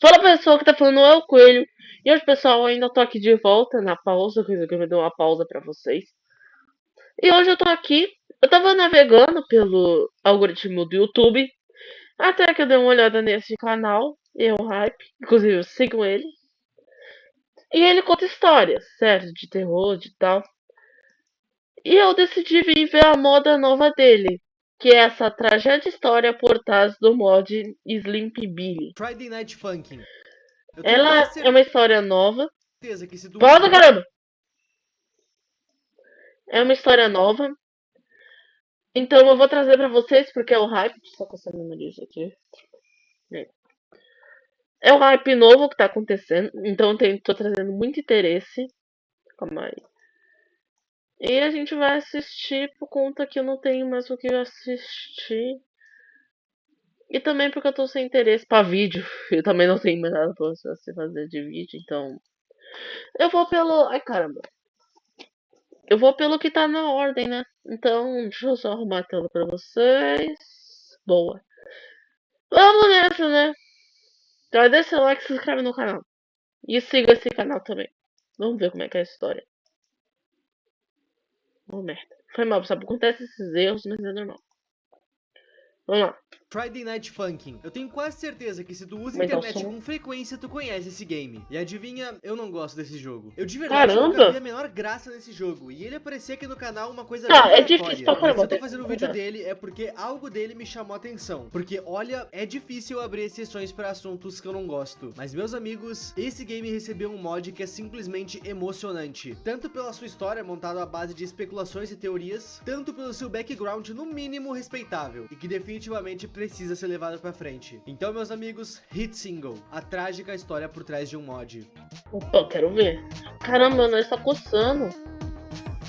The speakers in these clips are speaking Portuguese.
Fala pessoal que tá falando é o Coelho. E hoje, pessoal, ainda tô aqui de volta na pausa, que eu dei uma pausa pra vocês. E hoje eu tô aqui, eu tava navegando pelo algoritmo do YouTube, até que eu dei uma olhada nesse canal, e o Hype, inclusive eu sigo ele. E ele conta histórias, certo, de terror, de tal. E eu decidi vir ver a moda nova dele, que é essa tragédia história por trás do mod Sleepy Billy. Friday Night Funkin'. Eu tenho Ela quase é uma história nova. certeza que se tu usa Pausa, caramba! É uma história nova. Então eu vou trazer pra vocês, porque é o hype. Só coçando meu nariz aqui. É o hype novo que tá acontecendo. Então tô trazendo muito interesse. Calma aí. E a gente vai assistir por conta que eu não tenho mais o que assistir. E também porque eu tô sem interesse pra vídeo. Eu também não tenho mais nada pra você fazer de vídeo. Então. Eu vou pelo. Ai caramba. Eu vou pelo que tá na ordem, né? Então, deixa eu só arrumar a tela pra vocês. Boa. Vamos nessa, né? Então, deixa o like e se inscreve no canal. E siga esse canal também. Vamos ver como é que é a história. Oh, merda. Foi mal, sabe? Acontece esses erros, mas é normal. Vamos lá. Friday Night Funkin'. Eu tenho quase certeza que se tu usa Aumentar o internet som. com frequência, tu conhece esse game. E adivinha, eu não gosto desse jogo. Eu de verdade nunca vi Caramba! a menor graça nesse jogo. E ele aparecia aqui no canal uma coisa bem Tá, é difícil aleatória. pra Mas se caramba. eu tô Tem fazendo que um vídeo confessar. dele é porque algo dele me chamou a atenção. Porque olha, é difícil abrir exceções para assuntos que eu não gosto. Mas meus amigos, esse game recebeu um mod que é simplesmente emocionante. Tanto pela sua história montada à base de especulações e teorias, tanto pelo seu background no mínimo respeitável. E que definitivamente precisa ser levado pra frente. Então, meus amigos, Hit Single, a trágica história por trás de um mod. Opa, eu quero ver. Caramba, meu nariz tá coçando.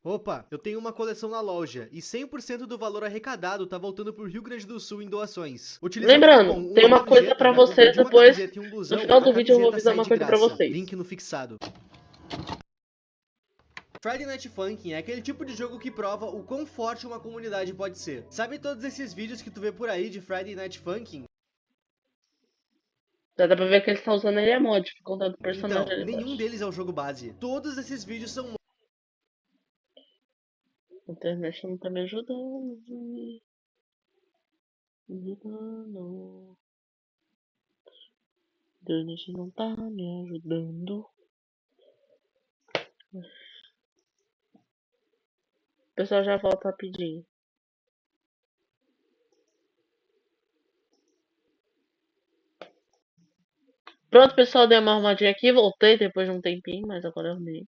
Opa, eu tenho uma coleção na loja e 100% do valor arrecadado tá voltando pro Rio Grande do Sul em doações. Utilizando o cupom Lembrando, tem uma coisa UMAGORJETA pra na compra vocês de uma depois. camiseta e um No blusão, final a do vídeo eu vou camiseta avisar sai uma de coisa pra graça. vocês. Link no fixado. Friday Night Funkin' é aquele tipo de jogo que prova o quão forte uma comunidade pode ser. Sabe todos esses vídeos que tu vê por aí de Friday Night Funkin'? Já dá pra ver que ele tá usando ele é mod, por conta do personagem Então, ali nenhum embaixo. deles é o jogo base. Todos esses vídeos são A internet não tá me ajudando. Ajudando. A internet não tá me ajudando. O pessoal já volta rapidinho. Pronto, pessoal, dei uma arrumadinha aqui, voltei depois de um tempinho, mas agora eu arrumei.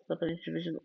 Só pra gente ver de novo.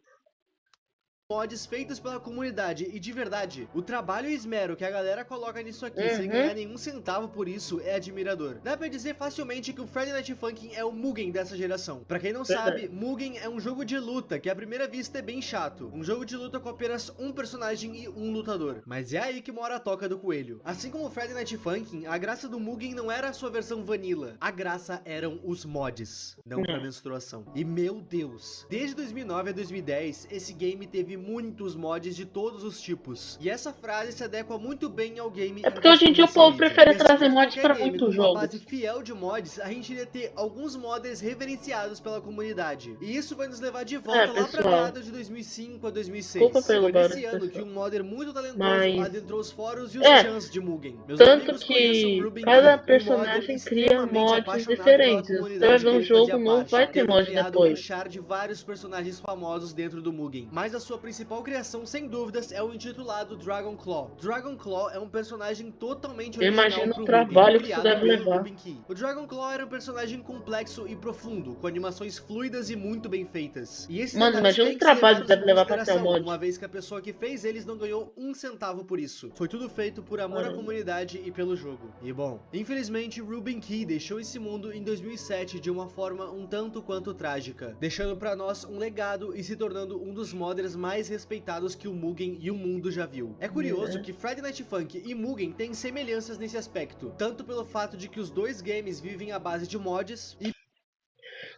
mods feitos pela comunidade e de verdade, o trabalho e esmero que a galera coloca nisso aqui sem Uhum. ganhar nenhum centavo por isso é admirador. Dá pra dizer facilmente que o Friday Night Funkin' é o Mugen dessa geração. Pra quem não Verdade. sabe, Mugen é um jogo de luta que à primeira vista é bem chato. Um jogo de luta com apenas um personagem e um lutador. Mas é aí que mora a toca do coelho. Assim como o Friday Night Funkin', a graça do Mugen não era a sua versão vanilla. A graça eram os mods, não pra É. menstruação. E meu Deus, desde 2009 a 2010, esse game teve muitos mods de todos os tipos. E essa frase se adequa muito bem ao game É em porque hoje em questão dia o desse povo vídeo. prefere E assim trazer como mods qualquer pra game com muitos uma base jogos. fiel de mods, a gente iria ter alguns modders reverenciados pela comunidade. E isso vai nos levar de É, volta lá pra pessoal. meados de 2005 a Desculpa 2006. pelo Foi barulho, nesse ano que pessoal. um modder muito talentoso Mas. adentrou os fóruns e os É, chans de Mugen. Meus tanto amigos, conheçam que Ruben cada Key, um modder personagem cria extremamente mods apaixonado pela diferentes. Você vai comunidade ver que um ele fazia jogo novo, parte, vai ter tendo mod criado o depois. char de vários personagens famosos dentro do Mugen. Mas a sua principal criação, sem dúvidas, é o intitulado Dragon Claw. Dragon Claw é um personagem totalmente Eu original imagino o pro Mugen, trabalho que isso criado deve pelo levar. Ruben Key. O Dragon Claw era um personagem complexo e profundo, com animações fluidas e muito bem feitas. E esses Mano, detalhes imagina o têm que ser trabalho que levados em deve levar pra criar um consideração, mod. uma vez que a pessoa que fez eles não ganhou um centavo por isso. Foi tudo feito por amor à Caramba. comunidade e pelo jogo. E bom, infelizmente Ruben Key deixou esse mundo em 2007 de uma forma um tanto quanto trágica, deixando pra nós um legado e se tornando um dos modders mais respeitados que o Mugen e o mundo já viu. É curioso que Friday Night Funkin' e Mugen têm semelhanças nesse aspecto, tanto pelo fato de que os dois games vivem à base de mods e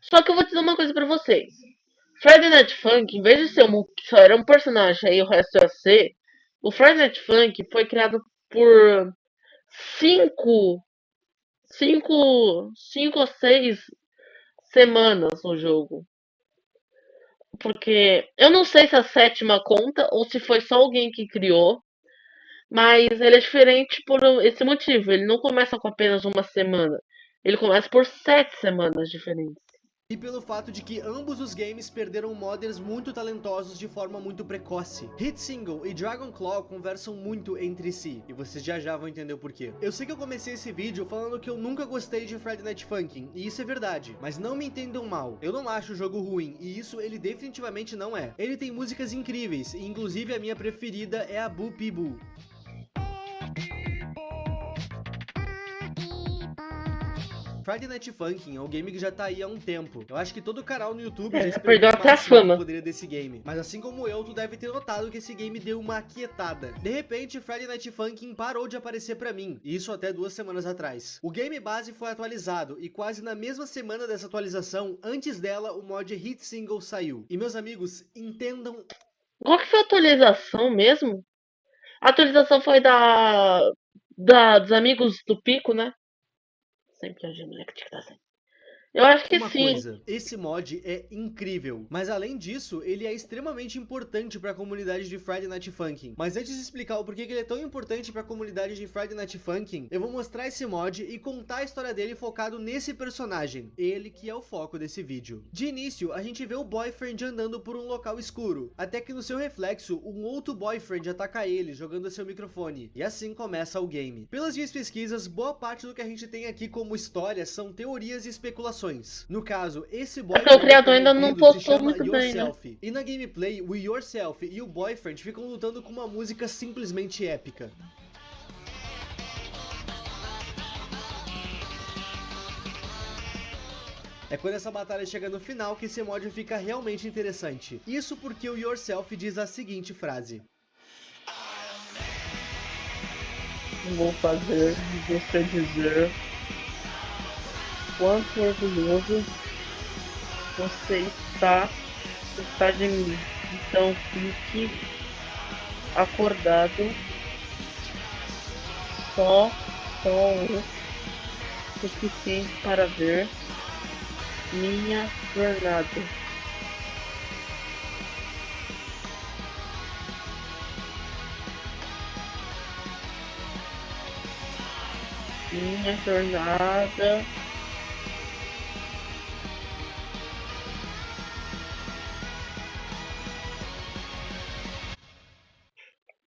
Só que eu vou dizer uma coisa pra vocês. Friday Night Funk, em vez de ser que só era um personagem aí o resto ia ser, o Friday Night Funk foi criado por cinco. cinco ou 6 semanas no jogo. Porque eu não sei se a sétima conta ou se foi só alguém que criou, mas ele é diferente por esse motivo. Ele não começa com apenas uma semana. Ele começa por 7 semanas diferentes. E pelo fato de que ambos os games perderam modders muito talentosos de forma muito precoce. Hit Single e Dragon Claw conversam muito entre si, e vocês já vão entender o porquê. Eu sei que eu comecei esse vídeo falando que eu nunca gostei de Friday Night Funkin', e isso é verdade, mas não me entendam mal, eu não acho o jogo ruim, e isso ele definitivamente não é. Ele tem músicas incríveis, e inclusive a minha preferida é a Boo Pee Boo. Friday Night Funkin' é um game que já tá aí há um tempo. Eu acho que todo canal no YouTube já Já esperou perdeu o até a máximo que fama. poderia desse game. Mas assim como eu, tu deve ter notado que esse game deu uma aquietada. De repente, Friday Night Funkin' parou de aparecer pra mim, e isso até 2 semanas atrás. O game base foi atualizado, e quase na mesma semana dessa atualização, antes dela, o mod Hit Single saiu. E meus amigos, entendam... Qual que foi a atualização mesmo? A atualização foi dos amigos do Pico, né? Sempre a Gmail que tá assim. Eu acho que Uma sim. coisa, esse mod é incrível, mas além disso, ele é extremamente importante para a comunidade de Friday Night Funkin'. Mas antes de explicar o porquê que ele é tão importante para a comunidade de Friday Night Funkin', eu vou mostrar esse mod e contar a história dele focado nesse personagem, ele que é o foco desse vídeo. De início, a gente vê o Boyfriend andando por um local escuro, até que no seu reflexo, um outro Boyfriend ataca ele, jogando seu microfone, e assim começa o game. Pelas minhas pesquisas, boa parte do que a gente tem aqui como história são teorias e especulações. No caso, esse Porque o boyfriend criador ainda não corrompido se postou chama muito bem, né? Yourself. E na gameplay, o Yourself e o boyfriend ficam lutando com uma música simplesmente épica. É quando essa batalha chega no final que esse mod fica realmente interessante. Isso porque o Yourself diz a seguinte frase: Vou fazer você dizer quanto orgulhoso você está de mim. Então fique acordado só o suficiente para ver minha jornada. Minha jornada.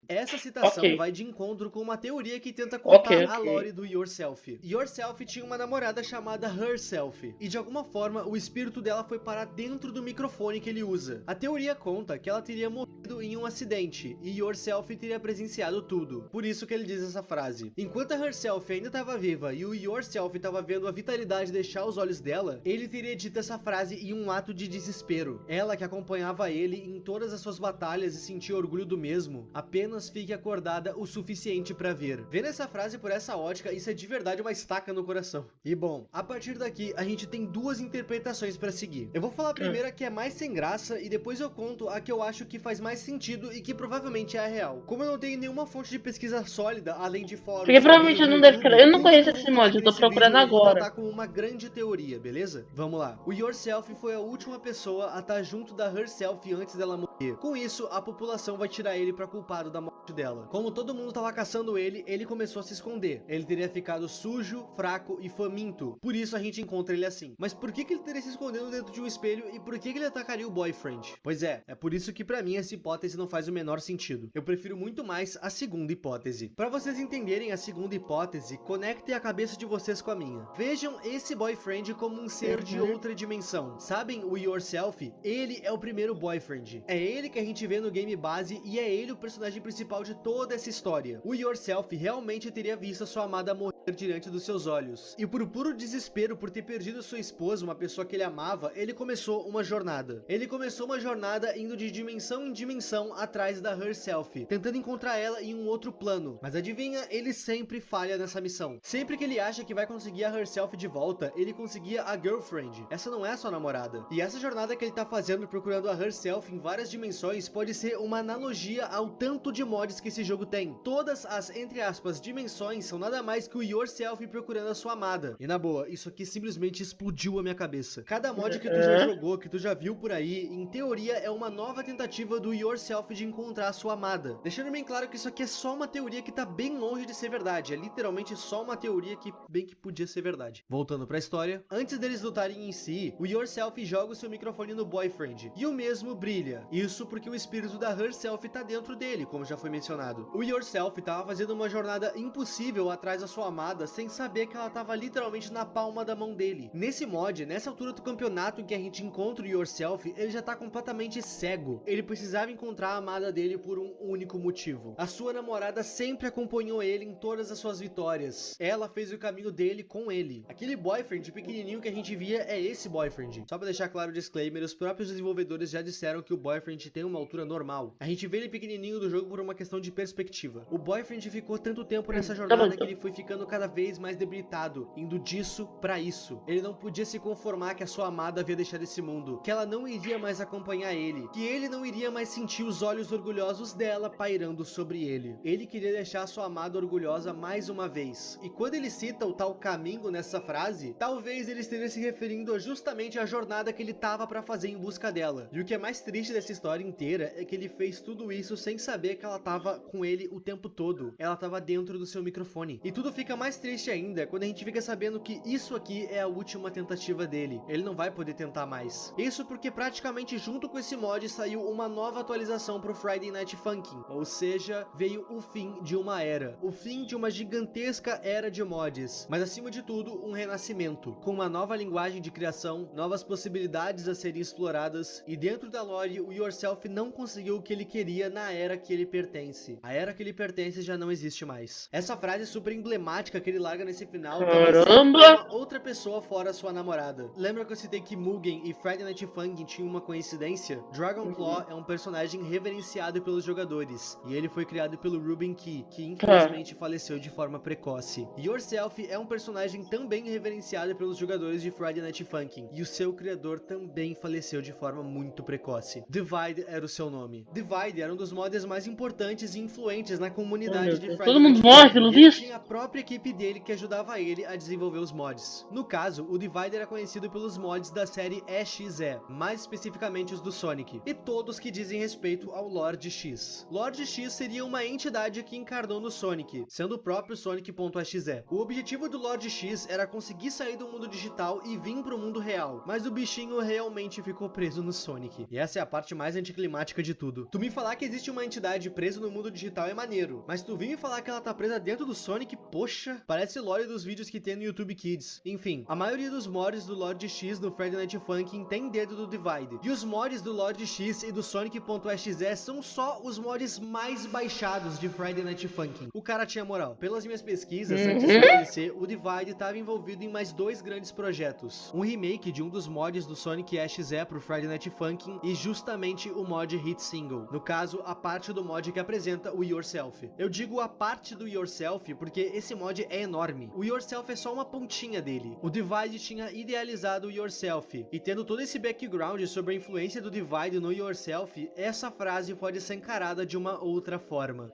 Essa citação Ok, vai de encontro com uma teoria que tenta contar ok, a ok. lore do Yourself. Yourself tinha uma namorada chamada Herself, e de alguma forma o espírito dela foi parar dentro do microfone que ele usa. A teoria conta que ela teria morrido em um acidente, e Yourself teria presenciado tudo. Por isso que ele diz essa frase. Enquanto a Herself ainda estava viva e o Yourself estava vendo a vitalidade deixar os olhos dela, ele teria dito essa frase em um ato de desespero. Ela que acompanhava ele em todas as suas batalhas e sentia orgulho do mesmo, apenas fique acordada o suficiente pra ver. Vendo essa frase por essa ótica, isso é de verdade uma estaca no coração. E bom, a partir daqui a gente tem duas interpretações pra seguir. Eu vou falar a primeira que é mais sem graça e depois eu conto a que eu acho que faz mais sentido e que provavelmente é a real. Como eu não tenho nenhuma fonte de pesquisa sólida, além de Porque fóruns e provavelmente vídeos eu no não deve. YouTube, Eu não tudo que conheço eu vou esse falar mod, aqui eu tô nesse vídeo procurando eu vou agora. tratar como uma grande teoria, beleza? Vamos lá. O Yourself foi a última pessoa a estar junto da Herself antes dela morrer. Com isso, a população vai tirar ele pra culpado da morte dela. Como todo mundo tava caçando ele, ele começou a se esconder. Ele teria ficado sujo, fraco e faminto. Por isso a gente encontra ele assim. Mas por que ele teria se escondido dentro de um espelho e por que ele atacaria o boyfriend? Pois é por isso que pra mim essa hipótese não faz o menor sentido. Eu prefiro muito mais a segunda hipótese. Pra vocês entenderem a segunda hipótese, conectem a cabeça de vocês com a minha. Vejam esse boyfriend como um ser de outra dimensão. Sabem o Yourself? Ele é o primeiro boyfriend. É ele que a gente vê no game base e é ele o personagem principal de toda essa história. O Yourself realmente teria visto a sua amada morrer diante dos seus olhos. E por puro desespero por ter perdido sua esposa, uma pessoa que ele amava, ele começou uma jornada. Ele começou uma jornada indo de dimensão em dimensão atrás da Herself, tentando encontrar ela em um outro plano. Mas adivinha, ele sempre falha nessa missão. Sempre que ele acha que vai conseguir a Herself de volta, ele conseguia a Girlfriend. Essa não é a sua namorada. E essa jornada que ele tá fazendo procurando a Herself em várias dimensões pode ser uma analogia ao tanto de mods que esse jogo tem. Todas as, entre aspas, dimensões são nada mais que o Yourself procurando a sua amada. E na boa, isso aqui simplesmente explodiu a minha cabeça. Cada mod que tu já jogou, que tu já viu por aí, em teoria é uma nova tentativa do Yourself de encontrar a sua amada. Deixando bem claro que isso aqui é só uma teoria que tá bem longe de ser verdade. É literalmente só uma teoria que bem que podia ser verdade. Voltando pra história, antes deles lutarem em si, o Yourself joga o seu microfone no Boyfriend. E o mesmo brilha. Isso porque o espírito da Herself tá dentro dele, como já foi mencionado. O Yourself tava fazendo uma jornada impossível atrás da sua amada, sem saber que ela tava literalmente na palma da mão dele. Nesse mod, nessa altura do campeonato em que a gente encontra o Yourself, ele já tá completamente cego. Ele precisava encontrar a amada dele por um único motivo. A sua namorada sempre acompanhou ele em todas as suas vitórias. Ela fez o caminho dele com ele. Aquele Boyfriend pequenininho que a gente via é esse Boyfriend. Só pra deixar claro o disclaimer, os próprios desenvolvedores já disseram que o Boyfriend tem uma altura normal. A gente vê ele pequenininho do jogo por uma questão de perspectiva. O Boyfriend ficou tanto tempo nessa jornada que ele foi ficando cada vez mais debilitado, indo disso pra isso. Ele não podia se conformar que a sua amada havia deixado esse mundo, que ela não iria mais acompanhar ele, que ele não iria mais sentir os olhos orgulhosos dela pairando sobre ele. Ele queria deixar a sua amada orgulhosa mais uma vez. E quando ele cita o tal caminho nessa frase, talvez ele esteja se referindo justamente à jornada que ele tava pra fazer em busca dela. E o que é mais triste dessa história inteira é que ele fez tudo isso sem saber que ela tava com ele o tempo todo. Ela tava dentro do seu microfone. E tudo fica mais triste ainda quando a gente fica sabendo que isso aqui é a última tentativa dele. Ele não vai poder tentar mais. Isso porque praticamente junto com esse mod saiu uma nova atualização pro Friday Night Funkin'. Ou seja, veio o fim de uma era. O fim de uma gigantesca era de mods. Mas acima de tudo, um renascimento. Com uma nova linguagem de criação, novas possibilidades a serem exploradas. E dentro da lore, o Yourself não conseguiu o que ele queria na era que ele pertence. A era que ele pertence já não existe mais. Essa frase super emblemática que ele larga nesse final também serve pra uma outra pessoa fora sua namorada. Lembra que eu citei que Mugen e Friday Night Funkin' tinham uma coincidência? Dragonclaw é um personagem reverenciado pelos jogadores, e ele foi criado pelo Ruben Key, que infelizmente faleceu de forma precoce. Yourself é um personagem também reverenciado pelos jogadores de Friday Night Funkin', e o seu criador também faleceu de forma muito precoce. Divide era o seu nome. Divide era um dos mods mais importantes e influentes na comunidade de Friday Night Funkin'. Ele tinha a própria equipe dele que ajudava ele a desenvolver os mods. No caso, o Divide era conhecido pelos mods da série EXE, mais especificamente os do Sonic, e todos que dizem respeito ao Lord X. Lord X seria uma entidade que encarnou no Sonic, sendo o próprio Sonic.exe. O objetivo do Lord X era conseguir sair do mundo digital e vir pro mundo real, mas o bichinho realmente ficou preso no Sonic. E essa é a parte mais anticlimática de tudo. Tu me falar que existe uma entidade presa no mundo digital é maneiro, mas tu vir me falar que ela tá presa dentro do Sonic, poxa, parece lore dos vídeos que tem no YouTube Kids. Enfim, a maioria dos mods do Lord X no Friday Night Funkin' tem dedo do Divide. E os mods do Lord X e do Sonic.exe são só os mods mais baixados de Friday Night Funkin'. O cara tinha moral. Pelas minhas pesquisas, antes de falecer, o Divide estava envolvido em mais dois grandes projetos. Um remake de um dos mods do Sonic EXE pro Friday Night Funkin' e justamente o mod Hit Single. No caso, a parte do mod que apresenta o Yourself. Eu digo a parte do Yourself porque esse mod é enorme. O Yourself é só uma pontinha dele. O Divide tinha idealizado o Yourself, e tendo todo esse background sobre a influência do Divide no Yourself, essa frase pode ser encarada de uma outra forma.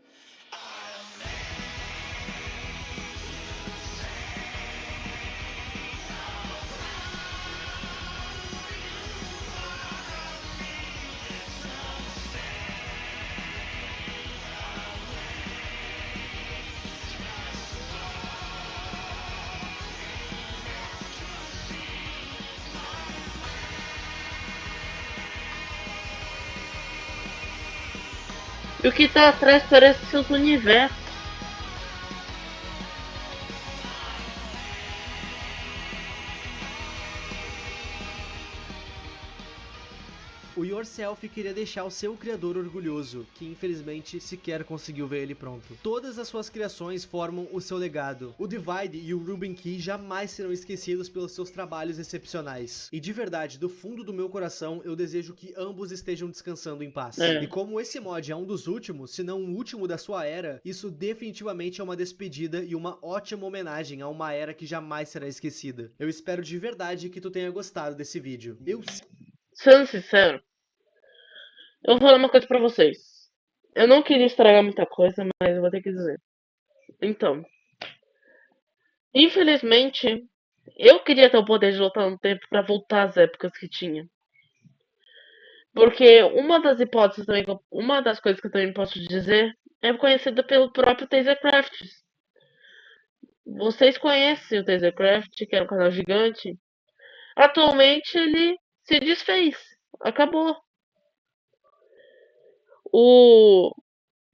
E o que tá atrás parece ser o universo. O Yourself queria deixar o seu criador orgulhoso, que infelizmente sequer conseguiu ver ele pronto. Todas as suas criações formam o seu legado. O Divide e o Ruben Key jamais serão esquecidos pelos seus trabalhos excepcionais. E de verdade, do fundo do meu coração, eu desejo que ambos estejam descansando em paz. E como esse mod é um dos últimos, se não o último da sua era, isso definitivamente é uma despedida e uma ótima homenagem a uma era que jamais será esquecida. Eu espero de verdade que tu tenha gostado desse vídeo. Sendo sincero, eu vou falar uma coisa pra vocês. Eu não queria estragar muita coisa, mas eu vou ter que dizer. Então, Infelizmente, eu queria ter o poder de voltar no tempo pra voltar às épocas que tinha. Porque uma das hipóteses também, uma das coisas que eu também posso dizer é conhecida pelo próprio Tasercraft. Vocês conhecem o Tasercraft, que era um canal gigante. Atualmente ele se desfez. Acabou. O.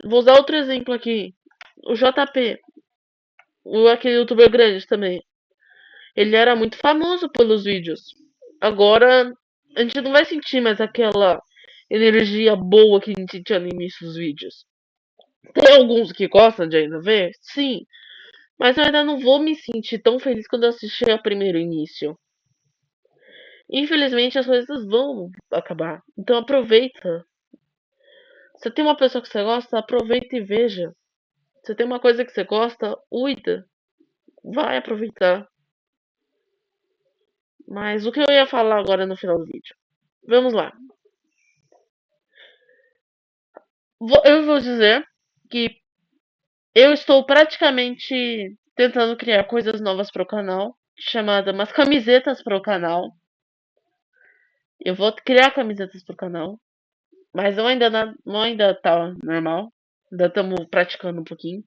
Vou usar outro exemplo aqui. O JP. Aquele youtuber grande também. Ele era muito famoso pelos vídeos. Agora a gente não vai sentir mais aquela energia boa que a gente tinha no início dos vídeos. Tem alguns que gostam de ainda ver? Sim. Mas eu ainda não vou me sentir tão feliz quando eu assistir a primeiro início. Infelizmente as coisas vão acabar. Então aproveita. Se tem uma pessoa que você gosta, aproveita e veja. Se tem uma coisa que você gosta, cuida. Vai aproveitar. Mas o que eu ia falar agora no final do vídeo? Vamos lá. Eu vou dizer que eu estou praticamente tentando criar coisas novas para o canal, chamada umas camisetas para o canal. Eu vou criar camisetas para o canal, mas não ainda tá normal. Ainda estamos praticando um pouquinho.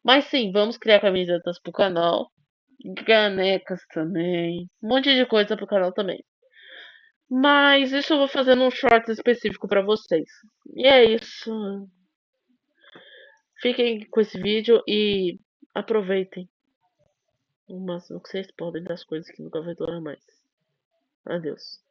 Mas sim, vamos criar camisetas pro canal, canecas também, um monte de coisa pro canal também. Mas isso eu vou fazer num short específico para vocês. E é isso. Fiquem com esse vídeo e aproveitem o máximo que vocês podem das coisas que nunca vai durar mais. Adeus.